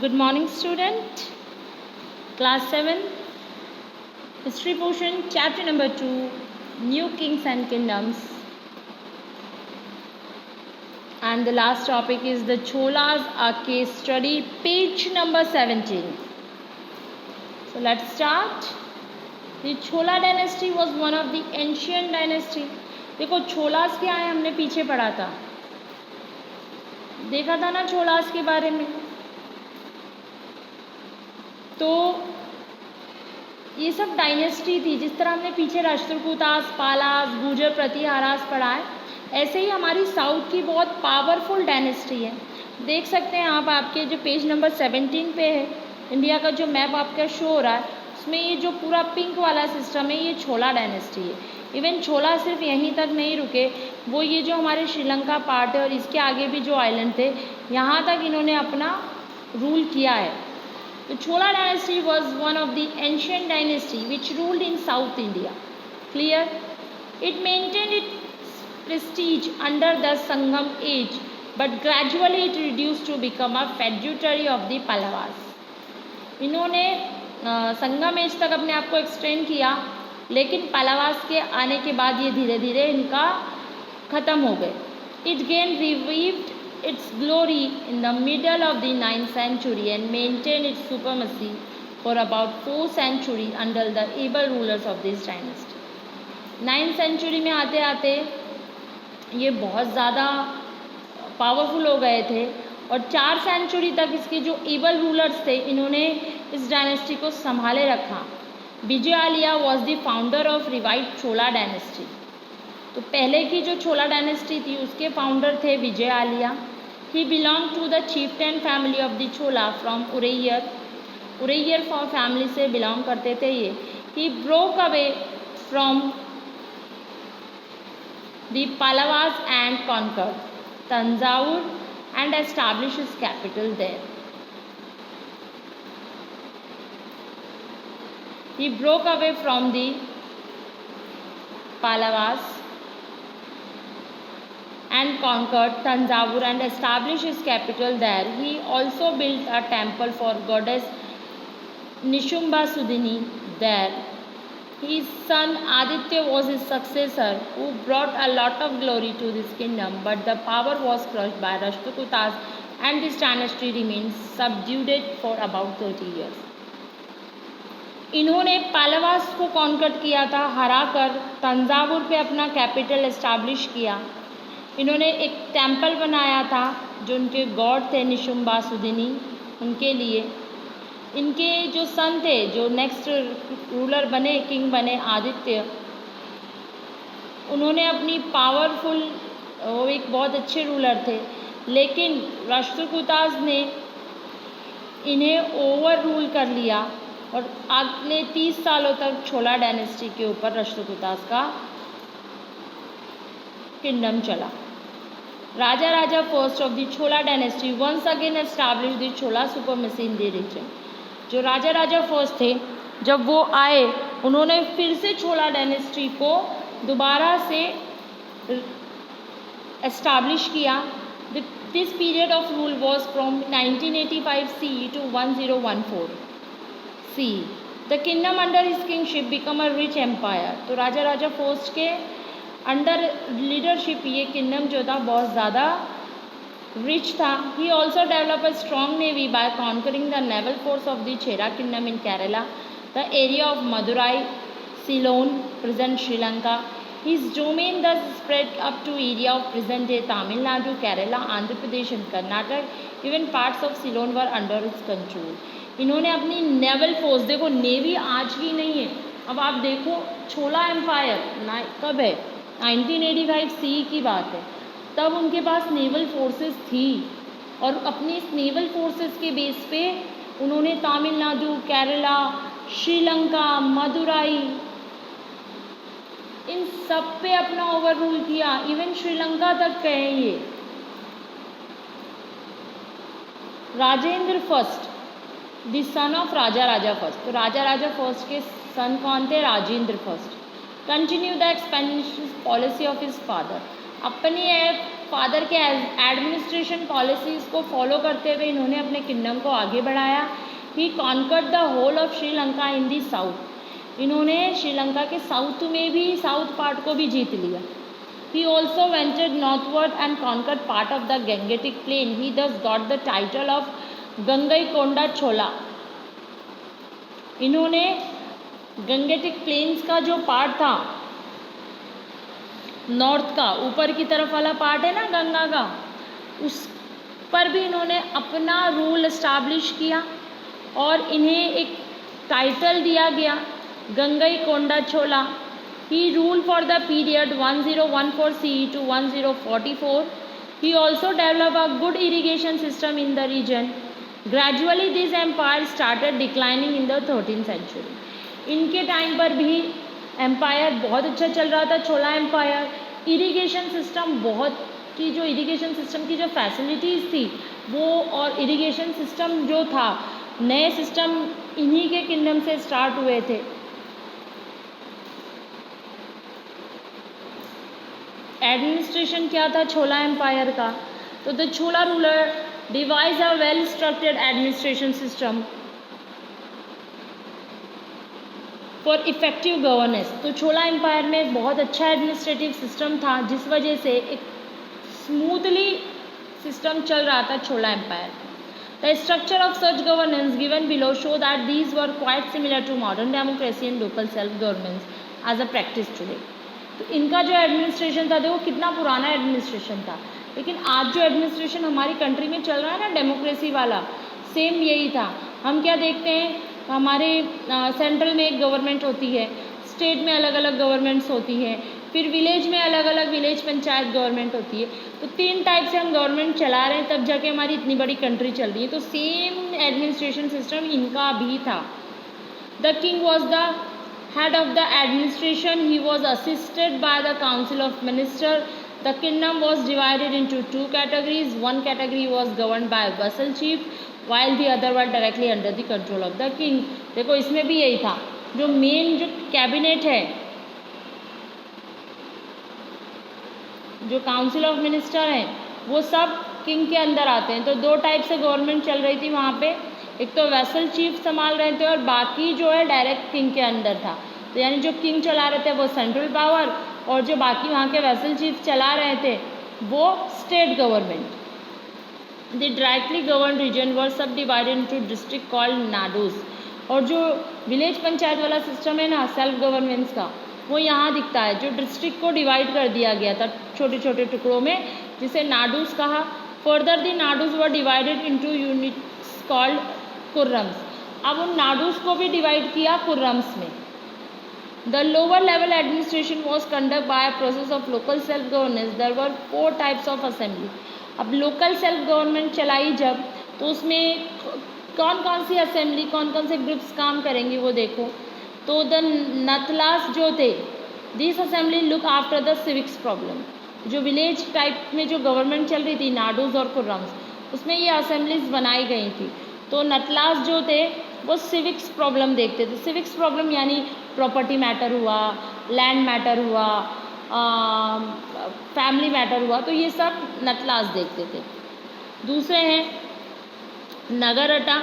Good morning, student. Class 7, History portion, chapter number 2, New Kings and Kingdoms. And the last topic is the Cholas, a case study, page number 17. So let's start. The Chola dynasty was one of the ancient dynasty. देखो छोलास क्या है, हमने पीछे पढ़ा था, देखा था ना छोलास के बारे में। तो ये सब डायनेस्टी थी, जिस तरह हमने पीछे राष्ट्रकूटास, पालास, गुर्जर प्रतिहारास पढ़ा है, ऐसे ही हमारी साउथ की बहुत पावरफुल डायनेस्टी है। देख सकते हैं आप, आपके जो पेज नंबर 17 पे है, इंडिया का जो मैप आपका शो हो रहा है, उसमें ये जो पूरा पिंक वाला सिस्टम है, ये छोला डायनेस्टी है। इवन छोला सिर्फ यहीं तक नहीं रुके, वो ये जो हमारे श्रीलंका पार्ट है और इसके आगे भी जो आइलैंड थे, यहाँ तक इन्होंने अपना रूल किया है। The Chola dynasty was one of the ancient dynasty which ruled in South India. Clear? It maintained its prestige under the Sangam age, but gradually it reduced to become a feudatory of the Pallavas. इन्होंने संगम as तक अपने आप को extend किया, लेकिन पल्लवास के आने के बाद ये धीरे धीरे इनका ख़त्म हो गए। It gained revived its glory in the middle of the 9th century and maintained its supremacy for about 4 centuries under the able rulers of this dynasty. 9th century में आते आते ये बहुत ज़्यादा पावरफुल हो गए थे और 4 सेंचुरी तक इसके जो एबल रूलर्स थे, इन्होंने इस डायनेस्टी को संभाले रखा। Vijayalaya was the founder of revived Chola dynasty. तो पहले की जो छोला डायनेस्टी थी उसके फाउंडर थे Vijayalaya. He belong to the chieftain family of the Chola from Uraiyur family से बिलोंग करते थे ये। He broke away from the Pallavas and conquer Thanjavur and establish his capital there. He broke away from the Pallavas and conquered Tanjavur and established his capital there. He also built a temple for goddess Nishumba Sudini there. His son Aditya was his successor, who brought a lot of glory to this kingdom, but the power was crushed by Rashtrakutas and this dynasty remained subdued for about 30 years. इन्होंने पल्लवास को कॉन्कर्ट किया था, हराकर तंजावुर पे अपना capital establish किया। इन्होंने एक टेंपल बनाया था जो उनके गॉड थे निशुम्बा सुदिनी, उनके लिए। इनके जो सन थे, जो नेक्स्ट रूलर बने, किंग बने आदित्य, उन्होंने अपनी पावरफुल, वो एक बहुत अच्छे रूलर थे, लेकिन राष्ट्रकूटास ने इन्हें ओवर रूल कर लिया और अगले 30 सालों तक छोला डायनेस्टी के ऊपर राष्ट्रकूटास का किंगडम चला। Raja first of the Chola dynasty once again establish the Chola supremacy in the region. जो राजा फर्स्ट थे, जब वो आए, उन्होंने फिर से छोला डायनेस्टी को दोबारा से एस्टैब्लिश किया। This period of rule was from 1985 CE to 1014 CE. The kingdom under his kingship become a rich empire. तो राजा फर्स्ट के अंडर लीडरशिप ये किंगडम जो था बहुत ज़्यादा रिच था। He also develop a strong navy by conquering the naval force of the Chera kingdom in Kerala, the area of Madurai, Ceylon, present Sri Lanka. His domain thus spread up to area of present day Tamil Nadu, Kerala, Andhra Pradesh and Karnataka. Even parts of Ceylon were under his control. इन्होंने अपनी naval force, देखो navy आज की नहीं है, अब आप देखो छोला एम्पायर कब है, 1985 CE की बात है, तब उनके पास नेवल फोर्सेस थी और अपनी इस नेवल फोर्सेस के बेस पे उन्होंने तमिलनाडु, केरला, श्रीलंका, मदुराई, इन सब पे अपना ओवर रूल किया। इवन श्रीलंका तक गए ये। Rajendra first the son of Raja first. तो राजा फर्स्ट के सन कौन थे? Rajendra first. Continue the expansion policy of his father. अपनी फादर के एडमिनिस्ट्रेशन पॉलिसीज़ को फॉलो करते हुए इन्होंने अपने किंगडम को आगे बढ़ाया। He conquered the whole of Sri Lanka in the south, इन्होंने श्रीलंका के साउथ में भी, साउथ पार्ट को भी जीत लिया। He also vented northward and conquered part of the Gangetic plain. He thus got the title of Gangaikonda Chola. इन्होंने गंगेटिक प्लेन्स का जो पार्ट था नॉर्थ का, ऊपर की तरफ वाला पार्ट है ना गंगा का, उस पर भी इन्होंने अपना रूल इस्टाब्लिश किया और इन्हें एक टाइटल दिया गया Gangaikonda Chola. He rule for the period 1014 CE to 1044। He also develop a good irrigation system in the region. Gradually this empire started declining in the 13th century. इनके टाइम पर भी एम्पायर बहुत अच्छा चल रहा था, चोला एम्पायर। इरिगेशन सिस्टम बहुत की, जो इरिगेशन सिस्टम की जो फैसिलिटीज़ थी वो, और इरिगेशन सिस्टम जो था, नए सिस्टम इन्हीं के किंगडम से स्टार्ट हुए थे। एडमिनिस्ट्रेशन क्या था चोला एम्पायर का? तो the Chola ruler devise a well structured administration system for effective governance. तो चोला एम्पायर में एक बहुत अच्छा एडमिनिस्ट्रेटिव सिस्टम था, जिस वजह से एक स्मूथली सिस्टम चल रहा था Chola empire. The structure of such governance given below show that these were quite similar to modern democracy and local self governments as a practice today. तो इनका जो एडमिनिस्ट्रेशन था, देखो कितना पुराना एडमिनिस्ट्रेशन था, लेकिन आज जो एडमिनिस्ट्रेशन हमारी कंट्री में चल रहा है ना डेमोक्रेसी वाला, सेम यही था। हम क्या देखते हैं, हमारे सेंट्रल में एक गवर्नमेंट होती है, स्टेट में अलग अलग गवर्नमेंट्स होती हैं, फिर विलेज में अलग अलग विलेज पंचायत गवर्नमेंट होती है। तो 3 टाइप से हम गवर्नमेंट चला रहे हैं, तब जाके हमारी इतनी बड़ी कंट्री चल रही है। तो सेम एडमिनिस्ट्रेशन सिस्टम इनका भी था। The king was the head of the administration. He was assisted by the council of minister. The kingdom was divided into 2 categories. 1 category was governed by vassal chief while the other were directly under the control of the king। देखो इसमें भी यही था, जो main जो cabinet है, जो council of minister हैं, वो सब किंग के अंदर आते हैं। तो 2 टाइप से गवर्नमेंट चल रही थी वहाँ पे, एक तो वेसल चीफ संभाल रहे थे और बाकी जो है डायरेक्ट किंग के अंदर था। तो यानी जो किंग चला रहे थे वो सेंट्रल पावर, और जो बाकी वहाँ के वेसल चीफ चला रहे थे वो state government. The directly governed region were subdivided into district called नाडूस। और जो विलेज पंचायत वाला सिस्टम है ना सेल्फ गवर्नेंस का, वो यहाँ दिखता है। जो डिस्ट्रिक्ट को डिवाइड कर दिया गया था छोटे छोटे टुकड़ों में, जिसे नाडूस कहा। Further the nadus were divided into units called kurrams. अब उन नाडूस को भी डिवाइड किया कुर्रम्स में। The lower level administration was conduct by process of local self governance. There were 4 types of assembly. अब लोकल सेल्फ गवर्नमेंट चलाई जब, तो उसमें कौन कौन सी असेंबली, कौन कौन से ग्रुप्स काम करेंगे वो देखो। तो द नथलास जो थे, this assembly look after the civics problem. जो विलेज टाइप में जो गवर्नमेंट चल रही थी नाडूज और कुर्रम्स, उसमें ये असेंबलीज बनाई गई थी। तो नथलास जो थे वो सिविक्स प्रॉब्लम देखते थे। सिविक्स प्रॉब्लम यानी प्रॉपर्टी मैटर हुआ, लैंड मैटर हुआ, फैमिली मैटर हुआ, तो ये सब नटलास देखते थे। दूसरे हैं नगरटा,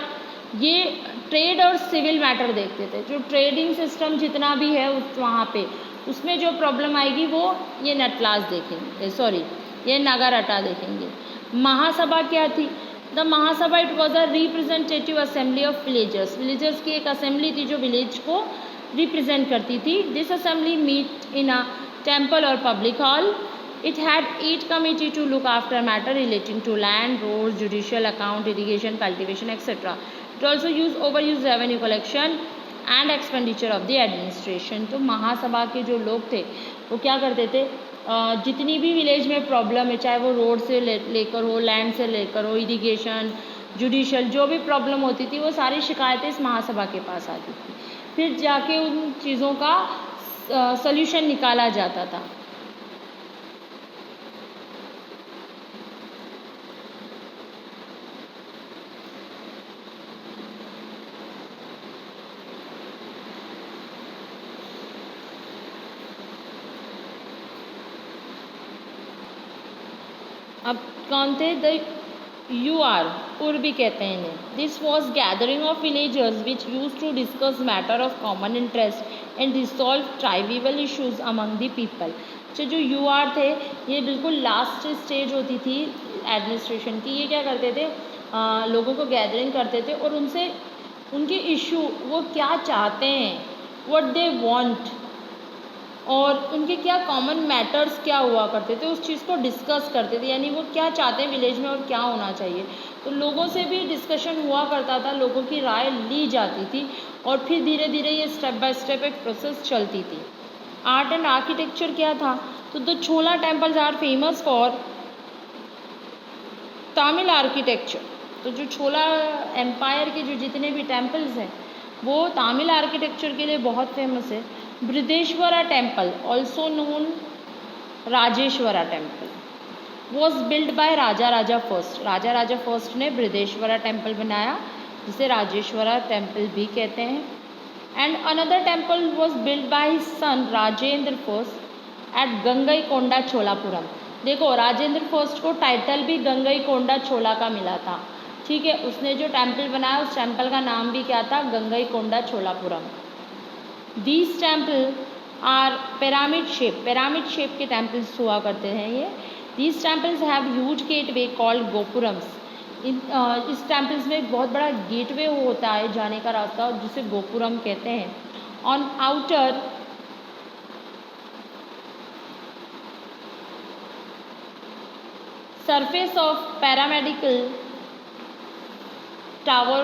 ये ट्रेड और सिविल मैटर देखते थे। जो ट्रेडिंग सिस्टम जितना भी है उस वहाँ पे, उसमें जो प्रॉब्लम आएगी वो ये नटलास देखेंगे, सॉरी ये नगरटा देखेंगे। महासभा क्या थी? The Mahasabha it was a representative assembly of villagers. Villagers की एक असेंबली थी जो विलेज को रिप्रेजेंट करती थी। This assembly meet in a temple or public hall. It had 8 committee to look after matter relating to land, roads, judicial account, irrigation, cultivation, etc. It also used overused revenue collection and expenditure of the administration। तो महासभा के जो लोग थे वो क्या करते थे, जितनी भी विलेज में प्रॉब्लम है, चाहे वो रोड से लेकर हो, लैंड से लेकर हो, इरिगेशन, जुडिशल, जो भी प्रॉब्लम होती थी वो सारी शिकायतें इस महासभा के पास आती थी। फिर जाके उन चीज़ों का सॉल्यूशन निकाला जाता था। कौन थे? द यूआर, उर भी कहते हैं इन्हें. This was gathering of villagers which use to discuss matter of common interest and resolve tribal issues among the people. जो यूआर थे ये बिल्कुल लास्ट स्टेज होती थी एडमिनिस्ट्रेशन की. ये क्या करते थे? लोगों को गैदरिंग करते थे और उनसे उनके इशू, वो क्या चाहते हैं, व्हाट दे वांट, और उनके क्या कॉमन मैटर्स क्या हुआ करते थे, उस चीज़ को डिस्कस करते थे. यानी वो क्या चाहते हैं विलेज में और क्या होना चाहिए. तो लोगों से भी डिस्कशन हुआ करता था, लोगों की राय ली जाती थी और फिर धीरे धीरे ये स्टेप बाय स्टेप एक प्रोसेस चलती थी. आर्ट एंड आर्किटेक्चर क्या था? तो the Chola temples are famous for Tamil architecture. तो जो छोला एम्पायर के जो जितने भी टेम्पल्स हैं वो तमिल आर्किटेक्चर के लिए बहुत फेमस है. Brihadeeswara temple, also known Rajeshwara temple, was build bye Raja Raja first. Raja Raja first ने बृहदेश्वरा टेम्पल बनाया, जिसे राजेश्वरा टेम्पल भी कहते हैं. And another temple was build by his son Rajendra first at Gangaikonda Cholapuram. देखो, राजेंद्र फर्स्ट को टाइटल भी गंगईकोंडा चोला का मिला था. ठीक है, उसने जो टेम्पल बनाया उस टेम्पल का नाम भी क्या था? Gangaikonda Cholapuram. These temple are pyramid shape के टेम्पल्स हुआ करते हैं ये. These temples have huge gateway called gopurams. इस टेम्पल्स में एक बहुत बड़ा गेटवे होता है जाने का रास्ता, जिसे गोपुरम कहते हैं. On outer surface of pyramidal tower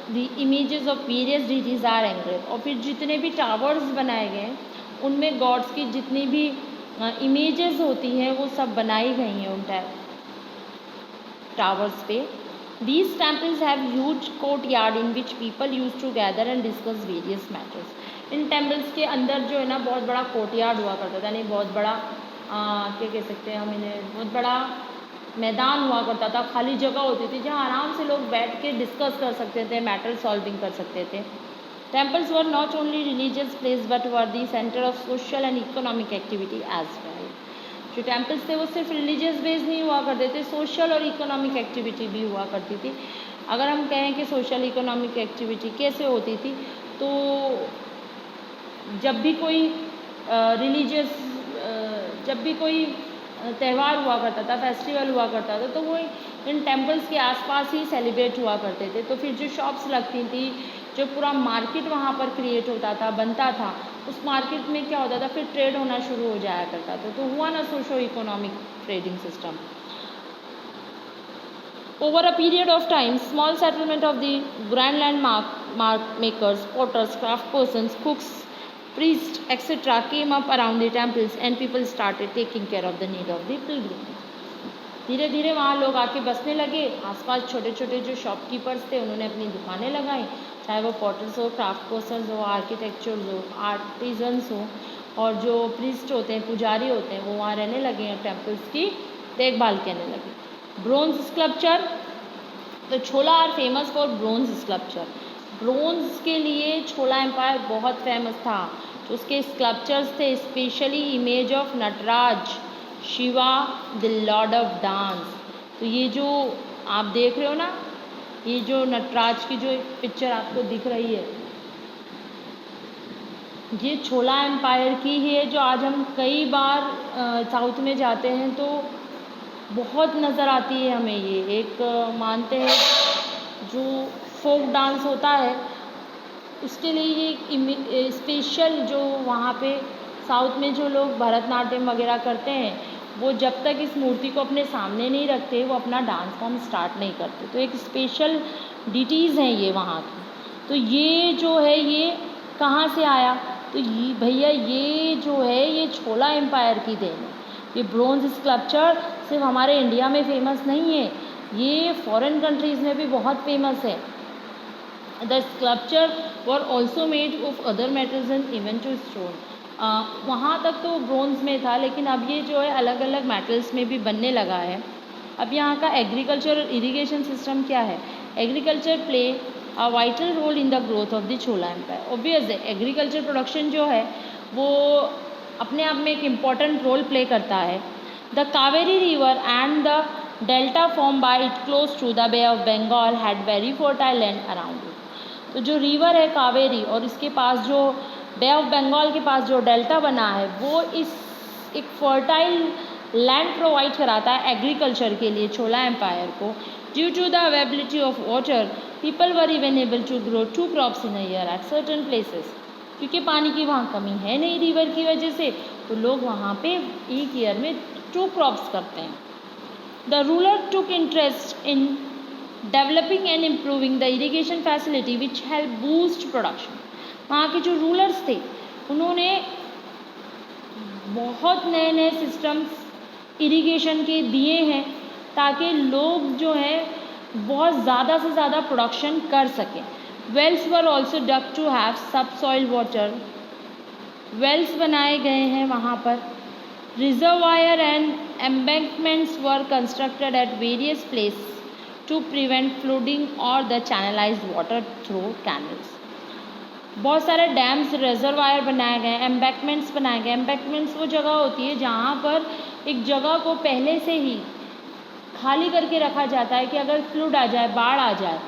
the images of various deities are engraved. और फिर जितने भी टावर्स बनाए गए हैं उनमें गॉड्स की जितनी भी इमेजेस होती हैं वो सब बनाई गई हैं उन टावर्स पे. These temples have huge courtyard in which people used to gather and discuss various matters. In temples के अंदर जो है ना बहुत बड़ा कोर्टयार्ड हुआ करता था, यानी बहुत बड़ा क्या कह सकते हैं हम इन्हें, बहुत बड़ा मैदान हुआ करता था, खाली जगह होती थी जहाँ आराम से लोग बैठ के डिस्कस कर सकते थे, मैटर सॉल्विंग कर सकते थे. Temples were not only religious place but were the centre of social and economic activity as well. जो टेम्पल्स थे वो सिर्फ रिलीजियस बेस नहीं हुआ करते थे, सोशल और इकोनॉमिक एक्टिविटी भी हुआ करती थी. अगर हम कहें कि सोशल इकोनॉमिक एक्टिविटी कैसे होती थी, तो जब भी कोई रिलीजियस जब भी कोई त्यौहार हुआ करता था, फेस्टिवल हुआ करता था, तो वो इन टेम्पल्स के आसपास ही सेलिब्रेट हुआ करते थे. तो फिर जो शॉप्स लगती थी, जो पूरा मार्केट वहाँ पर क्रिएट होता था, बनता था, उस मार्केट में क्या होता था, फिर ट्रेड होना शुरू हो जाया करता था. तो हुआ ना socio economic trading system. Over a period of time small settlement of the garland mark makers, potters, craft persons, cooks, priests etc. came up around the temples and people started taking care of the need of the pilgrims. धीरे धीरे वहाँ लोग आके बसने लगे. आसपास छोटे छोटे जो शॉपकीपर्स थे उन्होंने अपनी दुकानें लगाई, चाहे वो पॉटर्स हो, क्राफ्ट पर्सन्स हो, आर्किटेक्चर्स हो, आर्टिजन्स हो, और जो प्रीस्ट होते हैं, पुजारी होते हैं, वो वहाँ रहने लगे हैं, टेम्पल्स की देखभाल करने लगे. ब्रोंज स्कल्पचर, तो Chola are famous for bronze sculpture. Bronze के लिए छोला एम्पायर बहुत फेमस था. तो उसके स्कल्पचर्स थे, specially image of Nataraja, Shiva the lord of dance. तो ये जो आप देख रहे हो ना, ये जो नटराज की जो पिक्चर आपको दिख रही है, ये छोला एम्पायर की है, जो आज हम कई बार साउथ में जाते हैं तो बहुत नज़र आती है हमें. ये एक मानते हैं जो फोक डांस होता है उसके लिए ये स्पेशल, जो वहाँ पे साउथ में जो लोग भरतनाट्यम वगैरह करते हैं, वो जब तक इस मूर्ति को अपने सामने नहीं रखते वो अपना डांस फॉर्म स्टार्ट नहीं करते. तो एक स्पेशल डिटीज़ हैं ये वहाँ की. तो ये जो है ये कहाँ से आया? तो ये भैया ये जो है ये छोला एम्पायर की देन है. ये ब्रोंज स्कल्पचर सिर्फ हमारे इंडिया में फेमस नहीं है, ये फॉरेन कंट्रीज़ में भी बहुत फेमस है. The sculpture were also made of other metals and even to stone. वहाँ तक तो ब्रोंज में था, लेकिन अब ये जो है अलग अलग मेटल्स में भी बनने लगा है. अब यहाँ का एग्रीकल्चर और इरिगेशन सिस्टम क्या है? Agriculture play a vital role in the growth of the Chola empire. Obvious है, एग्रीकल्चर प्रोडक्शन जो है वो अपने आप में एक इम्पॉर्टेंट रोल प्ले करता है. The Kaveri river and the delta formed by it close to the Bay of Bengal had very fertile land around it. तो जो रिवर है कावेरी और इसके पास जो बे ऑफ बंगाल के पास जो डेल्टा बना है वो इस एक फर्टाइल लैंड प्रोवाइड कराता है एग्रीकल्चर के लिए छोला एम्पायर को. Due to the availability of water people were even able to grow 2 crops in a year at certain places. क्योंकि पानी की वहाँ कमी है नहीं रिवर की वजह से, तो लोग वहाँ पे एक ईयर में 2 क्रॉप्स करते हैं. The ruler took interest in developing and improving the irrigation facility which help boost production. वहाँ के जो रूलर्स थे उन्होंने बहुत नए नए सिस्टम्स इरिगेशन के दिए हैं ताकि लोग जो है बहुत ज़्यादा से ज़्यादा प्रोडक्शन कर सकें. Wells were also dug to have sub soil water. Wells बनाए गए हैं वहाँ पर. Reservoir and embankments were constructed at various place to prevent flooding और the channelized water through canals. बहुत सारे डैम्स रिजर्वायर बनाए गए, एम्बैंकमेंट्स बनाए गए. एम्बैंकमेंट्स वो जगह होती है जहाँ पर एक जगह को पहले से ही खाली करके रखा जाता है कि अगर फ्लूड आ जाए, बाढ़ आ जाए,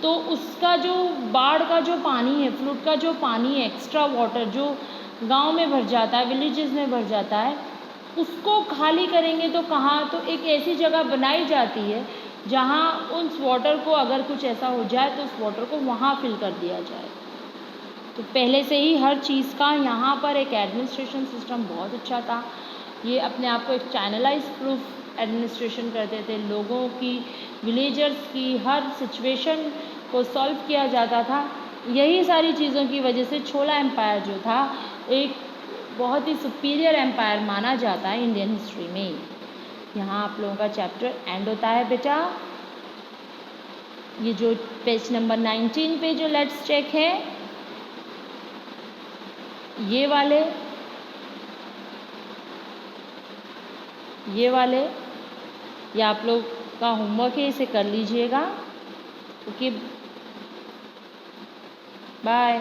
तो उसका जो बाढ़ का जो पानी है, फ्लूड का जो पानी है, एक्स्ट्रा वाटर जो गांव में भर जाता है, विलेजेस में भर जाता है, उसको खाली करेंगे तो कहाँ, तो एक ऐसी जगह बनाई जाती है जहाँ उस वाटर को अगर कुछ ऐसा हो जाए तो उस वाटर को वहाँ फिल कर दिया जाए. तो पहले से ही हर चीज़ का यहाँ पर एक एडमिनिस्ट्रेशन सिस्टम बहुत अच्छा था. ये अपने आप को एक चैनलाइज प्रूफ एडमिनिस्ट्रेशन करते थे. लोगों की, विलेजर्स की हर सिचुएशन को सॉल्व किया जाता था. यही सारी चीज़ों की वजह से छोला एम्पायर जो था एक बहुत ही सुपीरियर एम्पायर माना जाता है इंडियन हिस्ट्री में. यहाँ आप लोगों का चैप्टर एंड होता है बेटा. ये जो पेज नंबर 19 पे जो लेट्स चेक है, ये वाले ये आप लोग का होमवर्क है, इसे कर लीजिएगा. Okay, bye.